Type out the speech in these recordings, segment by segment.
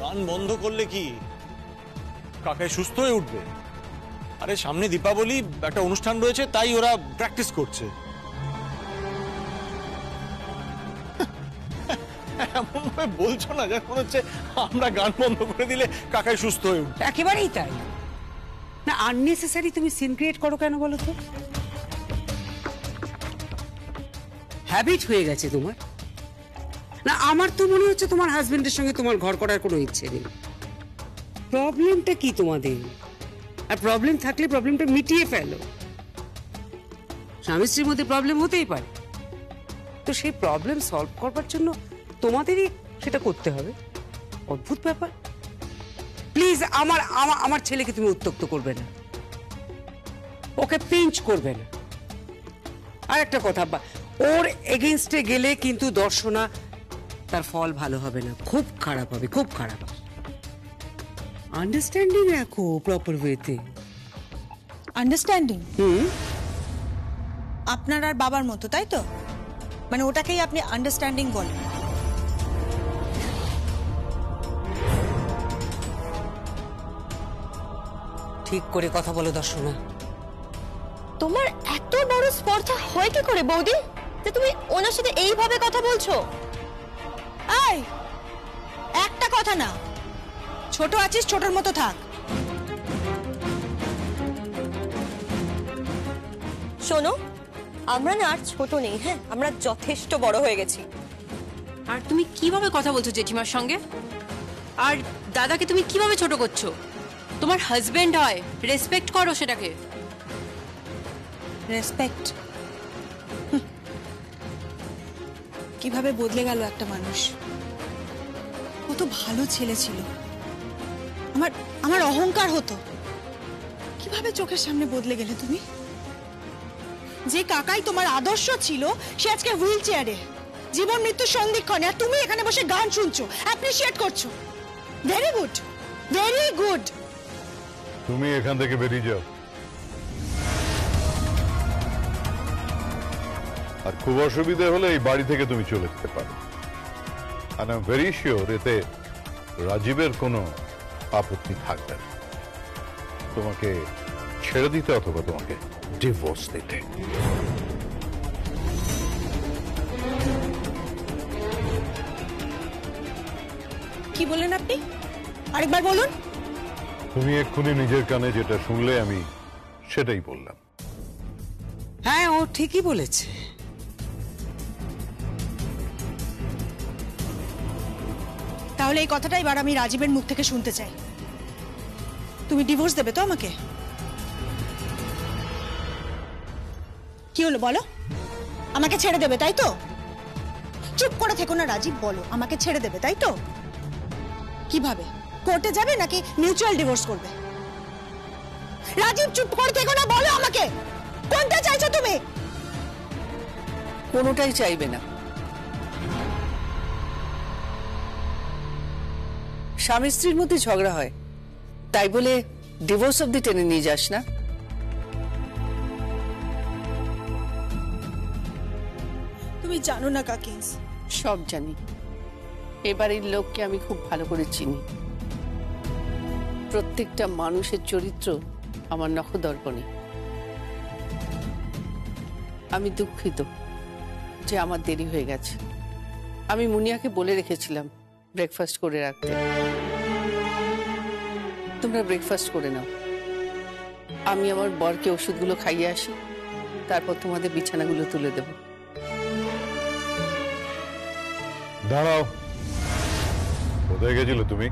গান বন্ধ করলে কি কাকাই সুস্থ হয়ে উঠবে? আরে সামনে দীপাবলি, একটা অনুষ্ঠান রয়েছে, তাই ওরা প্র্যাকটিস করছে। এমন ভাবে বলছো না যেন মনে হচ্ছে আমরা গান বন্ধ করে দিলে কাকাই সুস্থ হয়ে উঠবে। একেবারেই তাই না। আননেসেসারি তুমি সিন ক্রিয়েট করো কেন বলো তো? হ্যাবিট হয়ে গেছে তোমার না? আমার তো মনে হচ্ছে তোমার হাজবেন্ডের সঙ্গে তোমার ঘর করার কোনো ইচ্ছে নেই। প্রবলেমটা কি তোমাদের? আর প্রবলেম থাকলে প্রবলেমটা মিটিয়ে ফেলো। স্বামী স্ত্রীর মধ্যে প্রবলেম হতেই পারে, তো সেই প্রবলেম সলভ করবার জন্য তোমাদেরই সেটা করতে হবে। অদ্ভুত ব্যাপার। প্লিজ আমার আমার ছেলেকে তুমি উত্ত্যক্ত করবে না, ওকে পিঞ্চ করবে না। আর একটা কথা, ওর এগেইনস্টে গেলে কিন্তু দর্শনা, তার ফল ভালো হবে না, খুব খারাপ হবে, খুব খারাপ। আন্ডারস্ট্যান্ডিং রাখো প্রপার ওয়েতে। আন্ডারস্ট্যান্ডিং আপনার আর বাবার মতো, তাই তো? মানে ওটাকেই আপনি আন্ডারস্ট্যান্ডিং বলেন? ঠিক করে কথা বলো দর্শনা। তোমার এত বড় স্পর্ধা হয় কি করে বৌদি, যে তুমি ওনার সাথে এইভাবে কথা বলছো? এই একটা কথা না, ছোট আছিস, ছোটর মতো থাক। শোনো, আমরা না আর ছোট নেই, হ্যাঁ, আমরা যথেষ্ট বড় হয়ে গেছি। আর তুমি কিভাবে কথা বলছো জেঠিমার সঙ্গে? আর দাদাকে তুমি কিভাবে ছোট করছো? তোমার হাজবেন্ড হয়, রেসপেক্ট করো সেটাকে। রেসপেক্ট? কিভাবে বদলে গেল একটা মানুষ। কত ভালো ছেলে ছিল, আমার আমার অহংকার হতো। কিভাবে চোখের সামনে বদলে গেলে তুমি? যে কাকাই তোমার আদর্শ ছিল, সে আজকে হুইল চেয়ারে, জীবন মৃত্যু সন্ধিক্ষণে, আর তুমি এখানে বসে গান শুনছো, অ্যাপ্রিশিয়েট করছো। Very good, very good. তুমি এখান থেকে বেরিয়ে যাও, আর খুব অসুবিধা হলে এই বাড়ি থেকে তুমি চলে যেতে পারো। আর আই এম ভেরি শিওর এতে রাজীবের কোনো আপত্তি থাকবে না। তোমাকে ছেড়ে দিতে অথবা তোমাকে ডিভোর্স দিতে। কি বললেন আপনি? আরেকবার বলুন। তুমি এক্ষুনি নিজের কানে যেটা শুনলে আমি সেটাই বললাম। হ্যাঁ, ও ঠিকই বলেছে। তাহলে এই কথাটা এবার আমি রাজীবের মুখ থেকে শুনতে চাই। তুমি ডিভোর্স দেবে তো আমাকে? কি হলো বলো? আমাকে ছেড়ে দেবে তাই তো? চুপ করে থেকো না রাজীব, বলো আমাকে ছেড়ে দেবে তাই তো? কিভাবে? কোর্টে যাবে নাকি মিউচুয়াল ডিভোর্স করবে? রাজীব চুপ করে থেকো না, বলো আমাকে কোনটা চাইছো তুমি? কোনোটাই চাইবে না। স্বামী স্ত্রীর মধ্যে ঝগড়া হয়, তাই বলে ডিভোর্স অবধি টেনে নিয়ে যাস না। তুমি জানো না কাকিন্স। সব জানি, এবারের লোককে আমি খুব ভালো করে চিনি। প্রত্যেকটা মানুষের চরিত্র আমার নখদর্পণে। আমি দুঃখিত যে আমার দেরি হয়ে গেছে। আমি মুনিয়াকে বলে রেখেছিলাম ব্রেকফাস্ট করে রাখতে। তোমরা ব্রেকফাস্ট করে নাও, আমি আমার বরকে ওষুধগুলো খাইয়ে আসি, তারপর তোমাদের বিছানাগুলো তুলে দেব। দাঁড়াও, কোথায় গেছিলে তুমি?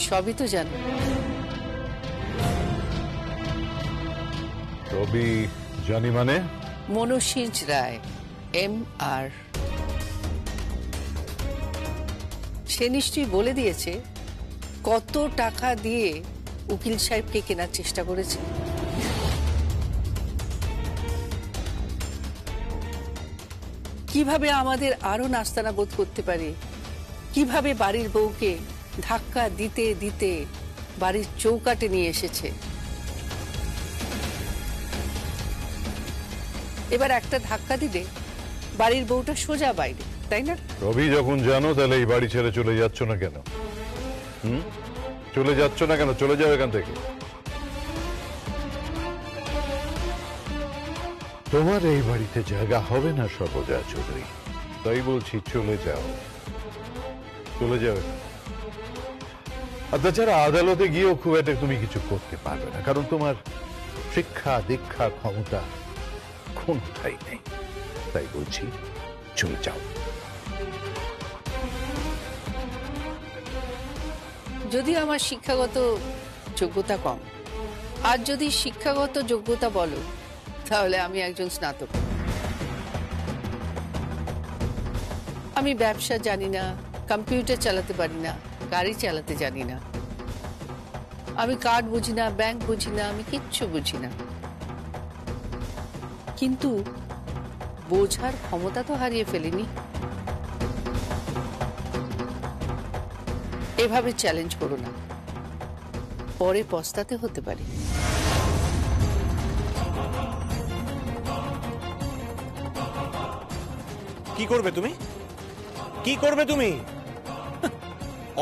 সবই তো জানো। সবই জানি মানে? মনোসিঞ্জ রায়, MR, সে নিশ্চয়ই বলে দিয়েছে কত টাকা দিয়ে উকিল সাহেবকে কেনার চেষ্টা করেছে। কিভাবে আমাদের আরো নাস্তানা বোধ করতে পারে, কিভাবে বাড়ির বউকে ধাক্কা দিতে দিতে বাড়ির চৌকাটে নিয়ে এসেছে, এবার একটা ধাক্কা দিলে বাড়ির বউটা সোজা বাইরে, তাই না? রবি যখন জানো তাহলে এই বাড়ি ছেড়ে চলে যাচ্ছ না কেন? চলে যাচ্ছ না কেন? চলে যাও এখান থেকে। তোমার এই বাড়িতে জায়গা হবে না সর্বজয়া চৌধুরী, তাই বলছি চলে যাও, চলে যাও। আর তাছাড়া আদালতে গিয়েও খুব একটা তুমি কিছু করতে পারবে না, কারণ তোমার শিক্ষা দীক্ষা ক্ষমতা কোনটাই নেই। তাই বলছি চলে যাও। যদি আমার শিক্ষাগত যোগ্যতা কম, আর যদি শিক্ষাগত যোগ্যতা বলো, তাহলে আমি একজন স্নাতক। আমি ব্যবসা জানি না, কম্পিউটার চালাতে পারি না, গাড়ি চালাতে জানি না, আমি কার্ড বুঝি না, ব্যাংক বুঝি না, আমি কিচ্ছু বুঝি না। কিন্তু বোঝার ক্ষমতা তো হারিয়ে ফেলিনি। এভাবে চ্যালেঞ্জ করো না, পরে পস্তাতে হতে পারে। কি করবে তুমি? কি করবে তুমি?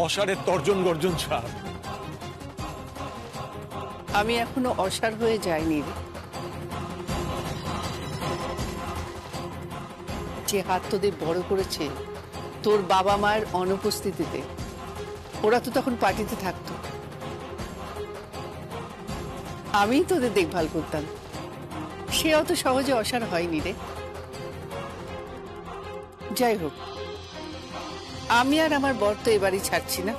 অসারের তর্জন গর্জন ছাড়। আমি এখনো অসার হয়ে যাইনি রে। যে হাত তোদের বড় করেছে তোর বাবা মায়ের অনুপস্থিতিতে, ওরা তো তখন পার্টিতে থাকতো, আমি তোদের দেখভাল করতাম, সে অত সহজে অসার হয়নি রে। যাই হোক, আমি আর আমার বর তো এবারই ছাড়ছি না।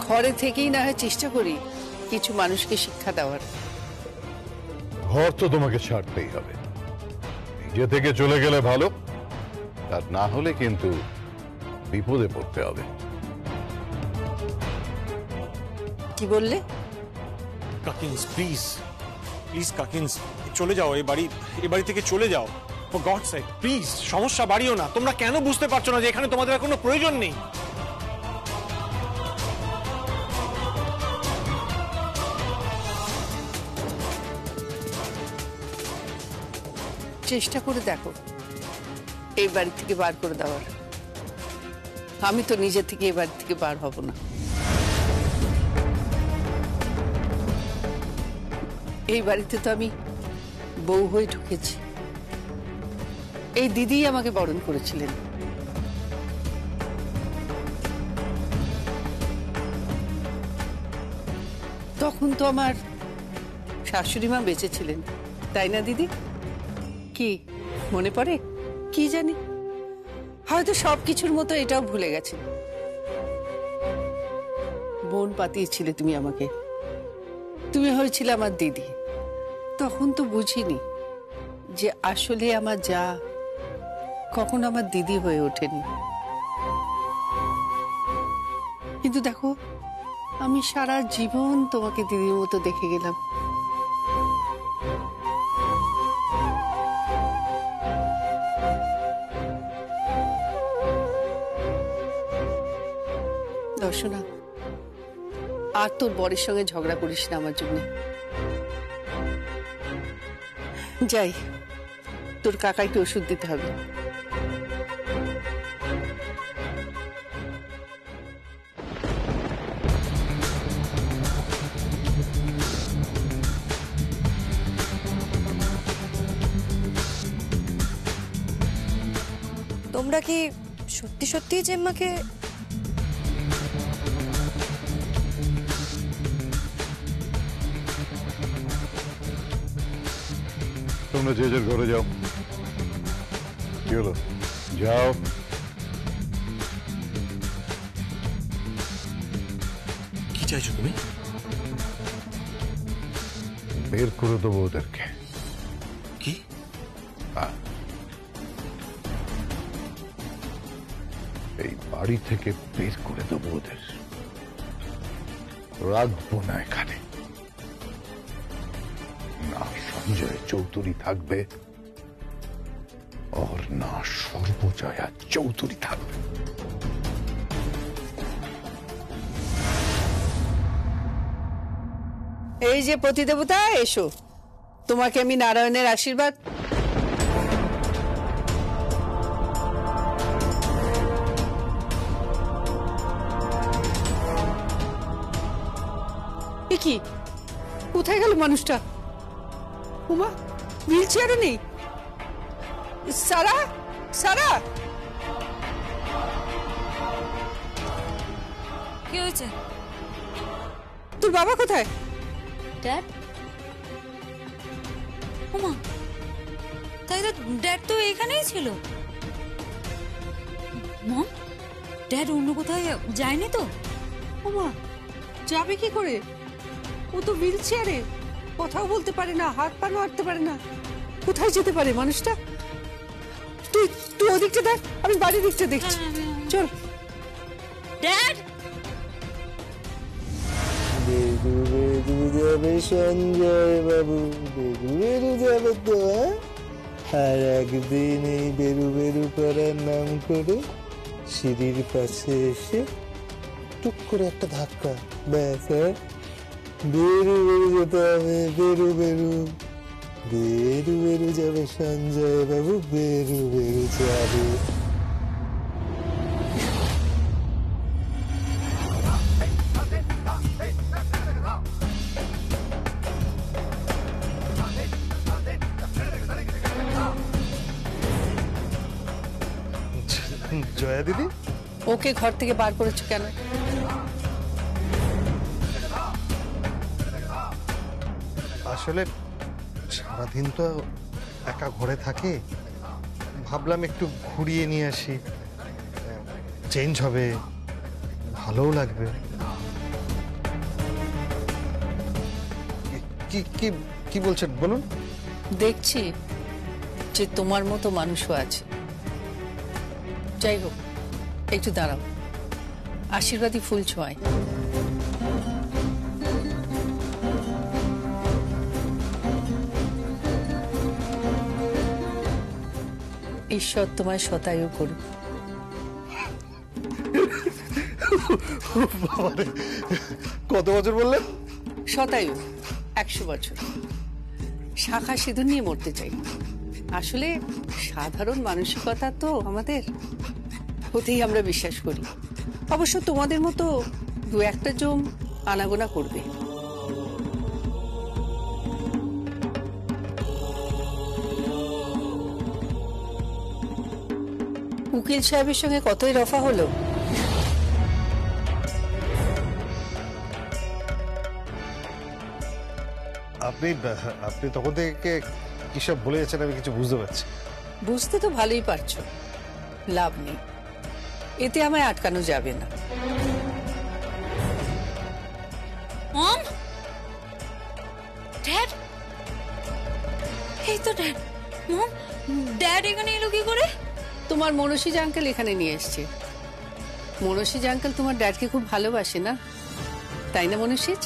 ঘরে থেকেই না হয় চেষ্টা করি কিছু মানুষকে শিক্ষা দেওয়ার। ঘর তো তোমাকে ছাড়তেই হবে, নিজে থেকে চলে গেলে ভালো, আর না হলে কিন্তু বিপদে পড়তে হবে। কি বললে? কাকিন্স প্লিজ, প্লিজ কাকিন্স, চলে যাও। এই বাড়ি থেকে চলে যাও, ফর গডস সেক প্লিজ। সমস্যা বাড়িও না। তোমরা কেন বুঝতে পারছো না যে এখানে তোমাদের আর কোনো প্রয়োজন নেই? চেষ্টা করে দেখো এই বাড়ি থেকে বার করে দেওয়ার। আমি তো নিজে থেকে এই বাড়ি থেকে বার হব না। এই বাড়িতে তো আমি বউ হয়ে ঢুকেছি। এই দিদি আমাকে বরণ করেছিলেন। তখন তো আমার শাশুড়ি মা বেঁচে ছিলেন, তাই না দিদি? কি মনে পড়ে? কি জানি, হয়তো সবকিছুর মতো এটাও ভুলে গেছে। বোন পাতিয়েছিলে তুমি আমাকে, তুমি হয়েছিল আমার দিদি। তখন তো বুঝিনি যে আসলে আমার যা কখনো আমার দিদি হয়ে ওঠেনি। কিন্তু দেখো, আমি সারা জীবন তোমাকে দিদির মতো দেখে গেলাম। দর্শনা, আর তোর বরের সঙ্গে ঝগড়া করিস না আমার জন্য। যাই, তোর কাকাইকে ওষুধ দিতে হবে। তোমরা কি সত্যি সত্যি জেম্মাকে? তোমরা যে যার ঘরে যাও। কি হলো? যাও। কি চাইছো তুমি? বের করে দেবো ওদেরকে। কি? এই বাড়ি থেকে বের করে দেবো ওদের, রাখবো না এখানে। না সঞ্জয় চৌধুরী থাকবে, আর না সর্বজয়া চৌধুরী থাকবে। এই যে প্রতিদেবতা, এসো, তোমাকে আমি নারায়ণের আশীর্বাদ। এ কি, কোথায় গেল মানুষটা? উমা, হুইল চেয়ারও নেই। সারা, সারা, কি হয়েছে? তোর বাবা কোথায়? ড্যাড? ওমা, তাই তো ড্যাড তো এখানেই ছিল। মম, ড্যাড অন্য কোথাও যায়নি তো? ওমা, যাবে কি করে? ও তো হুইল চেয়ারে, কথাও বলতে পারে না, হাত পা নাড়তে পারে না। কোথায় যেতে পারে মানুষটা? তুই তুই ওদিকটা দেখ, আমি বাড়ির দিকটা দেখছি। চল। ড্যাড! বেরু বেরু যাবে সঞ্জয় বাবু, বেরু বেরু যাবে তো। আর একদিন এই বেরু বেরু করার নাম করে সিঁড়ির পাশে এসে টুক করে একটা ধাক্কা, ব্যাস। বেরু বেরু যেতে হবে, বেরু বেরু, বেরু বেরু যাবে সঞ্জয় বাবু, বেরু বেরু যাবে। জয়া দিদি, ওকে ঘর থেকে বার করেছো কেন? আসলে সারাদিন তো একা ঘরে থাকে, ভাবলাম একটু ঘুরিয়ে নিয়ে আসি, চেঞ্জ হবে, ভালোও লাগবে। কি কি কি বলছেন বলুন? দেখছি যে তোমার মতো মানুষও আছে। যাই হোক, একটু দাঁড়াও, আশীর্বাদী ফুল ছোঁয়ায়। ঈশ্বর তোমায় শতায়ু করুক। কত বছর বললেন? শতায়ু, 100 বছর। শাখা সিঁদুর নিয়ে মরতে চাই। আসলে সাধারণ মানসিকতা তো আমাদের, হতেই আমরা বিশ্বাস করি। অবশ্য তোমাদের মতো 2-1টা জম আনাগোনা করবে। উকিল সাহেবের সঙ্গে কতই রফা হলো। আপনি আপনি তখন থেকে কিসব বলে যাচ্ছেন আমি কিছু বুঝতে পারছি। বুঝতে তো ভালোই পারছো, লাভ নেই, এতে আমায় আটকানো যাবে না। মম, ড্যাড, এই তো ড্যাড। মম, ড্যাড এখানে এলো কি করে? তোমার মনসিজ আঙ্কেল এখানে নিয়ে এসছে। মনসিজ আঙ্কেল তোমার ড্যাডকে খুব ভালোবাসে না, তাই না মনসিজ?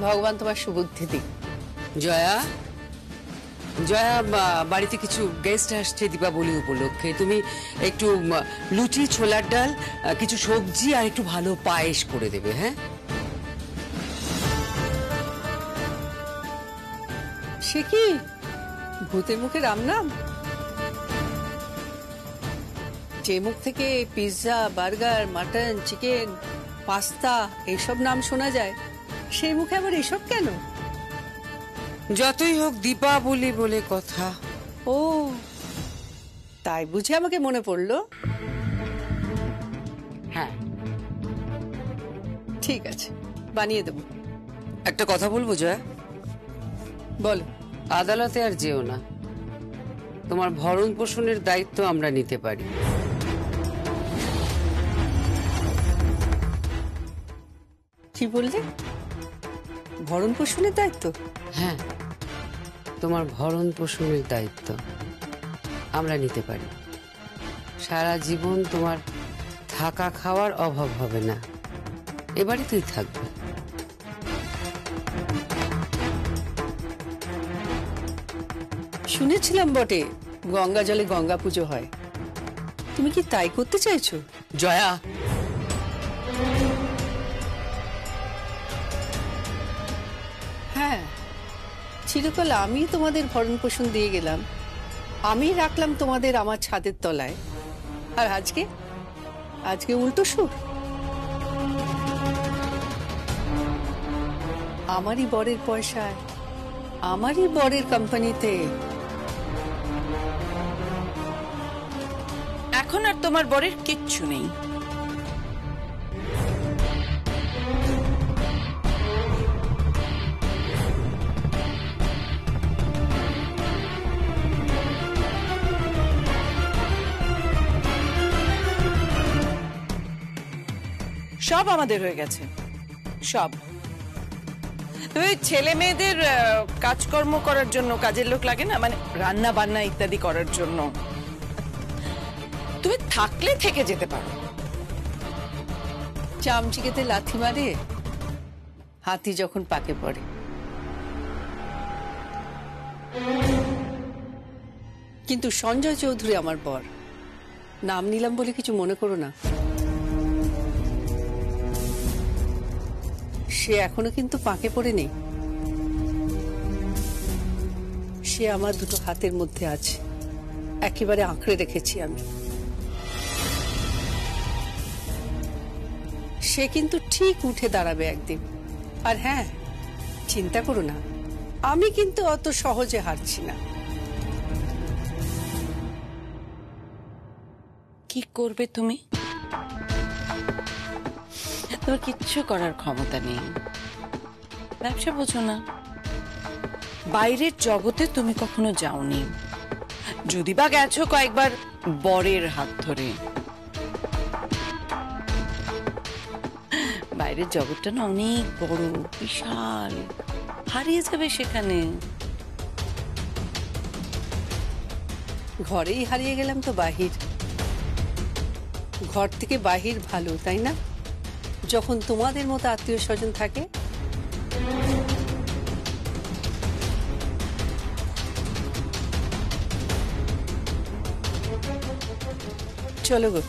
ভগবান তোমার সুবুদ্ধি দিক। জয়া, জয়া, বাড়িতে কিছু গেস্ট আসছে দীপাবলি উপলক্ষে। তুমি একটু লুচি, ছোলার ডাল, কিছু সবজি আর একটু ভালো পায়েস করে দেবে। হ্যাঁ, সে কি ভূতের মুখে রাম নাম? যে মুখ থেকে pizza, burger, mutton, chicken, pasta এইসব নাম শোনা যায়, সেই মুখে আবার এসব কেন? যতই হোক দীপাবলি বলে কথা। ও, তাই বুঝে আমাকে মনে পড়লো। হ্যাঁ, ঠিক আছে, বানিয়ে দেবো। একটা কথা বলবো জয়া, বলো। আদালতে আর যেও না, তোমার ভরণ পোষণের দায়িত্ব আমরা নিতে পারি। কি বললে? ভরণ পোষণের দায়িত্ব? হ্যাঁ, তোমার ভরণ পোষণের দায়িত্ব আমরা নিতে পারি। সারা জীবন তোমার থাকা খাওয়ার অভাব হবে না, এবারে তুই থাকবে। শুনেছিলাম বটে গঙ্গা জলে গঙ্গা পুজো হয়, তুমি কি তাই করতে চাইছো? জয়া, হ্যাঁ, চিরকাল আমি তোমাদের ভরণ পোষণ দিয়ে গেলাম, আমি রাখলাম তোমাদের আমার ছাদের তলায়, আর আজকে আজকে উল্টো সুর। আমারই বরের পয়সায়, আমারই বরের কোম্পানিতে এখন আর তোমার বরের কিচ্ছু নেই। সব আমাদের হয়ে গেছে, সব। তবে ছেলে মেয়েদের কাজকর্ম করার জন্য কাজের লোক লাগে না, মানে রান্না বান্না ইত্যাদি করার জন্য। তুমি থাকলে থেকে যেতে পারো। চামচিকেতে লাথি মারে হাতি যখন পাকে পড়ে। কিন্তু সঞ্জয় চৌধুরী আমার বর, নাম নিলাম বলে কিছু মনে করো না। সে এখনো কিন্তু পাকে পড়ে নেই। সে আমার দুটো হাতের মধ্যে আছে, একেবারে আঁকড়ে রেখেছি আমি। সে কিন্তু ঠিক উঠে দাঁড়াবে একদিন। আর হ্যাঁ, চিন্তা করো না, আমি কিন্তু অত সহজে হারছি না। কি করবে তুমি? তোমার কিচ্ছু করার ক্ষমতা নেই। ব্যবসা বোঝো না, বাইরের জগতে তুমি কখনো যাওনি, যদি বা গেছো কয়েকবার বরের হাত ধরে। বাইরের জগৎটা না অনেক বড়, বিশাল, হারিয়ে যাবে সেখানে। ঘরেই হারিয়ে গেলাম তো বাহির। ঘর থেকে বাহির ভালো, তাই না? যখন তোমাদের মতো আত্মীয় স্বজন থাকে। চলো গো।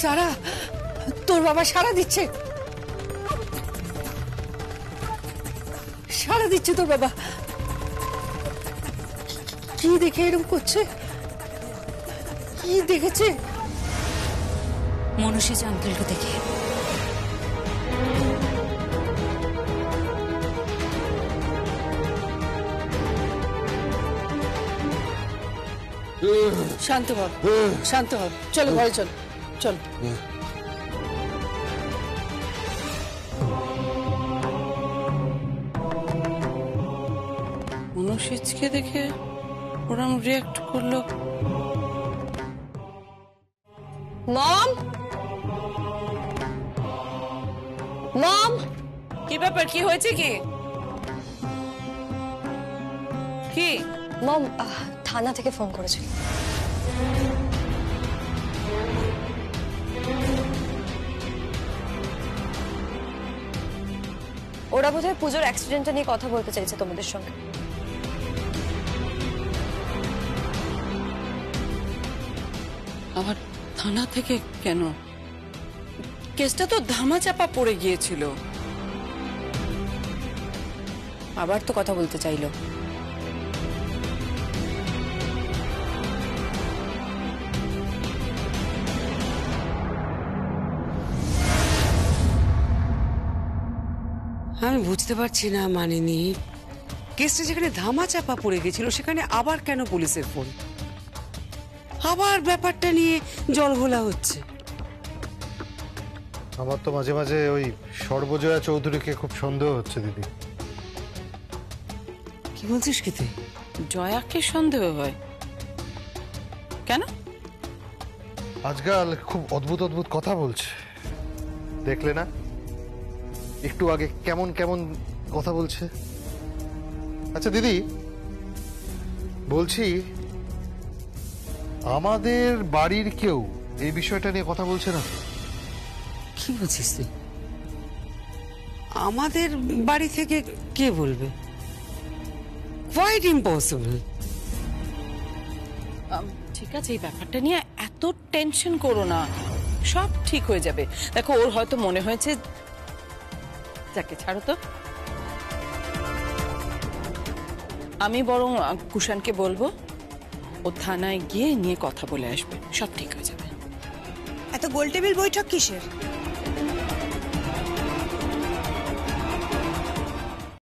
সারা, তোর বাবা সারা দিচ্ছে, সারা দিচ্ছে তোর বাবা। কি দেখে এরকম করছে? কি দেখেছে? মনুষ্য আঙ্কেলকে দেখে। শান্ত হ, শান্ত হ, চলো ঘরে চল, চল। মনুষ্যকে দেখে ওরম রিয়াক্ট করলো। মম, মম, কি ব্যাপার? কি হয়েছে? কি কি? মম থানা থেকে ফোন করেছিল। ওরা বোধহয় পুজোর অ্যাক্সিডেন্টটা নিয়ে কথা বলতে চাইছে তোমাদের সঙ্গে। আবার থানা থেকে কেন? কেসটা তো ধামাচাপা পড়ে গিয়েছিল। আবার তো কথা বলতে চাইলো। আমি বুঝতে পারছি না মানিনি, কেসটা যেখানে ধামাচাপা পড়ে গেছিল সেখানে আবার কেন পুলিশের ফোন? আবার ব্যাপারটা নিয়ে জলঘোলা হচ্ছে। আমার তো মাঝে মাঝে ওই সর্বজয়া চৌধুরীকে খুব সন্দেহ হচ্ছে দিদি। কি বলছিস কি তুই? জয়াকে সন্দেহ হয় কেন? আজকাল খুব অদ্ভুত অদ্ভুত কথা বলছে, দেখলে না? একটু আগে কেমন কেমন কথা বলছে। আচ্ছা দিদি, বলছি আমাদের বাড়ির কেউ এই বিষয়টা নিয়ে কথা বলছে না? কি বলছিস তুই? আমাদের বাড়ি থেকে কে বলবে? Quite impossible. ঠিক আছে, এই ব্যাপারটা নিয়ে এত টেনশন করো না, সব ঠিক হয়ে যাবে। দেখো, ওর হয়তো মনে হয়েছে, যাকে ছাড়ো তো, আমি বরং কুষাণকে বলবো ও থানায় গিয়ে নিয়ে কথা বলে আসবে, সব ঠিক হয়ে যাবে। এত গোল টেবিল বৈঠক কিসের?